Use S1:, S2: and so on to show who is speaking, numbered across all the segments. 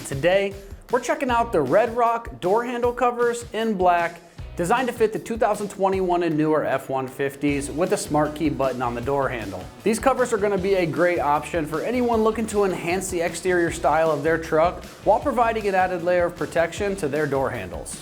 S1: Today, we're checking out the Red Rock door handle covers in black, designed to fit the 2021 and newer F-150s with a smart key button on the door handle. These covers are going to be a great option for anyone looking to enhance the exterior style of their truck while providing an added layer of protection to their door handles.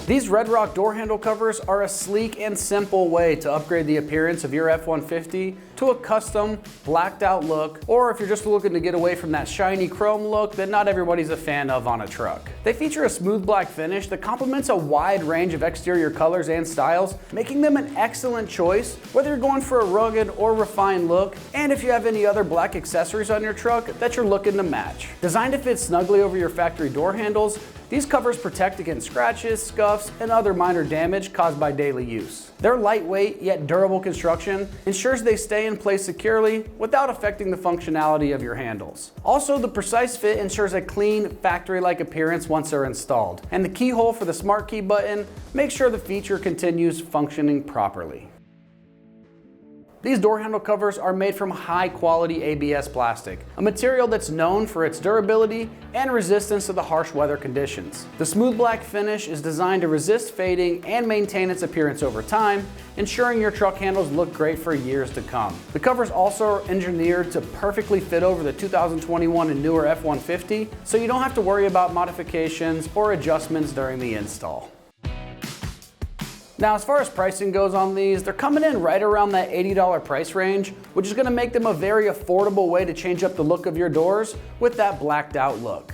S1: These Red Rock door handle covers are a sleek and simple way to upgrade the appearance of your F-150 to a custom blacked out look, or if you're just looking to get away from that shiny chrome look that not everybody's a fan of on a truck. They feature a smooth black finish that complements a wide range of exterior colors and styles, making them an excellent choice whether you're going for a rugged or refined look, and if you have any other black accessories on your truck that you're looking to match. Designed to fit snugly over your factory door handles, these covers protect against scratches, scuffs, and other minor damage caused by daily use. Their lightweight yet durable construction ensures they stay in place securely without affecting the functionality of your handles. Also, the precise fit ensures a clean, factory-like appearance once they're installed. And the keyhole for the smart key button makes sure the feature continues functioning properly. These door handle covers are made from high quality ABS plastic, a material that's known for its durability and resistance to the harsh weather conditions. The smooth black finish is designed to resist fading and maintain its appearance over time, ensuring your truck handles look great for years to come. The covers also are engineered to perfectly fit over the 2021 and newer F-150, so you don't have to worry about modifications or adjustments during the install. Now, as far as pricing goes on these, they're coming in right around that $80 price range, which is going to make them a very affordable way to change up the look of your doors with that blacked out look.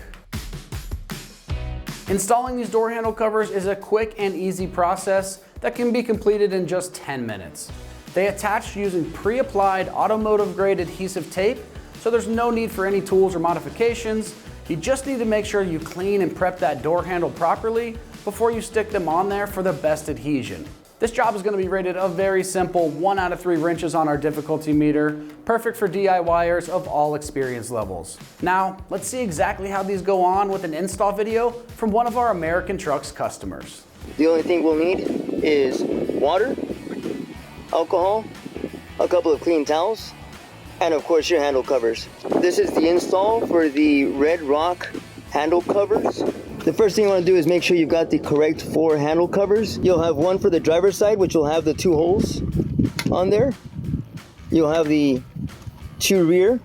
S1: Installing these door handle covers is a quick and easy process that can be completed in just 10 minutes. They attach using pre-applied automotive grade adhesive tape, so there's no need for any tools or modifications. You just need to make sure you clean and prep that door handle properly before you stick them on there for the best adhesion. This job is going to be rated a very simple 1 out of 3 wrenches on our difficulty meter, perfect for DIYers of all experience levels. Now, let's see exactly how these go on with an install video from one of our American Trucks customers.
S2: The only thing we'll need is water, alcohol, a couple of clean towels, and of course your handle covers. This is the install for the Red Rock handle covers. The first thing you want to do is make sure you've got the correct 4 handle covers. You'll have one for the driver's side, which will have the 2 holes on there. You'll have the 2 rear,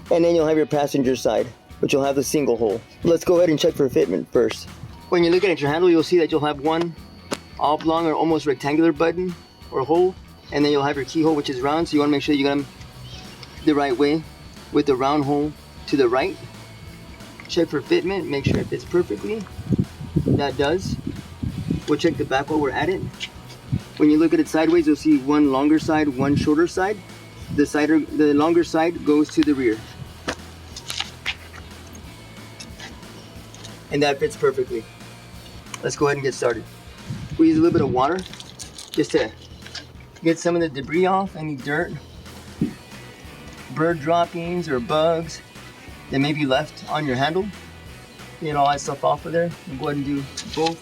S2: and then you'll have your passenger side, which will have the single hole. Let's go ahead and check for fitment first. When you're looking at your handle, you'll see that you'll have one oblong or almost rectangular button or hole, and then you'll have your keyhole, which is round, so you want to make sure you got them the right way with the round hole to the right. Check for fitment, make sure it fits perfectly. That does. We'll check the back while we're at it. When you look at it sideways, you'll see one longer side, one shorter side. The longer side goes to the rear. And that fits perfectly. Let's go ahead and get started. We use a little bit of water just to get some of the debris off, any dirt, bird droppings or bugs that may be left on your handle. Get all that stuff off of there. We'll go ahead and do both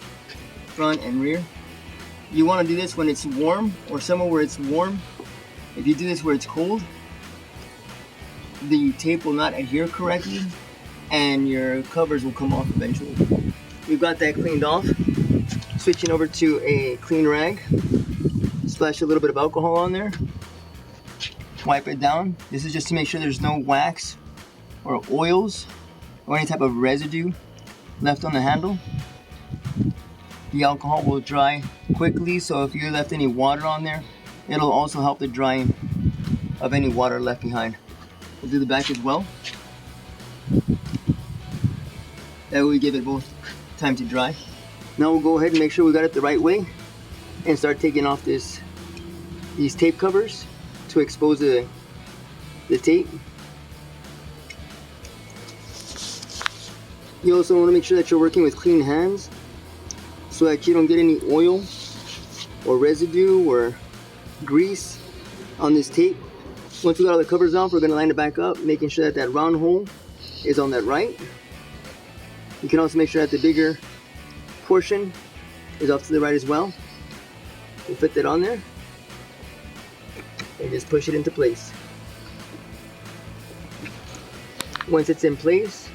S2: front and rear. You want to do this when it's warm or somewhere where it's warm. If you do this where it's cold, the tape will not adhere correctly and your covers will come off eventually. We've got that cleaned off. Switching over to a clean rag. Splash a little bit of alcohol on there. Wipe it down. This is just to make sure there's no wax or oils or any type of residue left on the handle. The alcohol will dry quickly, so if you left any water on there, it'll also help the drying of any water left behind. We'll do the back as well. That way we give it both time to dry. Now we'll go ahead and make sure we got it the right way and start taking off these tape covers to expose the tape. You also want to make sure that you're working with clean hands so that you don't get any oil or residue or grease on this tape. Once we got all the covers off, we're going to line it back up, making sure that that round hole is on that right. You can also make sure that the bigger portion is off to the right as well. We'll fit that on there and just push it into place. Once it's in place,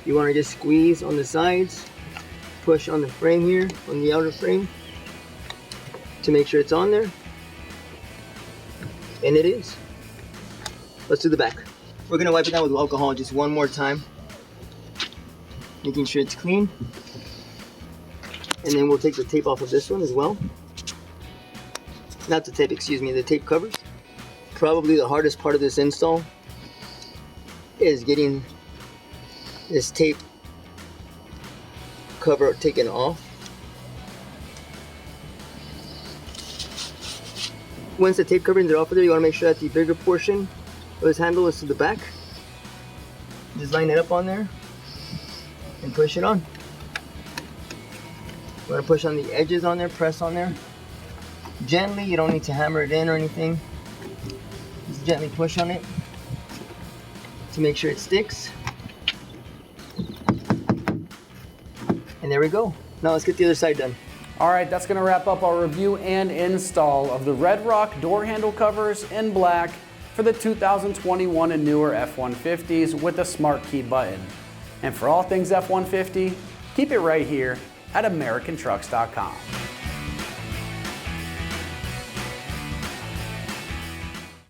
S2: You want to just squeeze on the sides, push on the frame here, on the outer frame, to make sure it's on there. And it is. Let's do the back. We're gonna wipe it down with alcohol just one more time, making sure it's clean. And then we'll take the tape off of this one as well. Not the tape, excuse me, the tape covers. Probably the hardest part of this install is getting this tape cover taken off. Once the tape coverings are off of there, you want to make sure that the bigger portion of this handle is to the back. Just line it up on there and push it on. You want to push on the edges on there, press on there. Gently, you don't need to hammer it in or anything. Just gently push on it to make sure it sticks. And there we go. Now let's get the other side done.
S1: All right, that's gonna wrap up our review and install of the Red Rock door handle covers in black for the 2021 and newer F-150s with the Smart Key button. And for all things F-150, keep it right here at AmericanTrucks.com.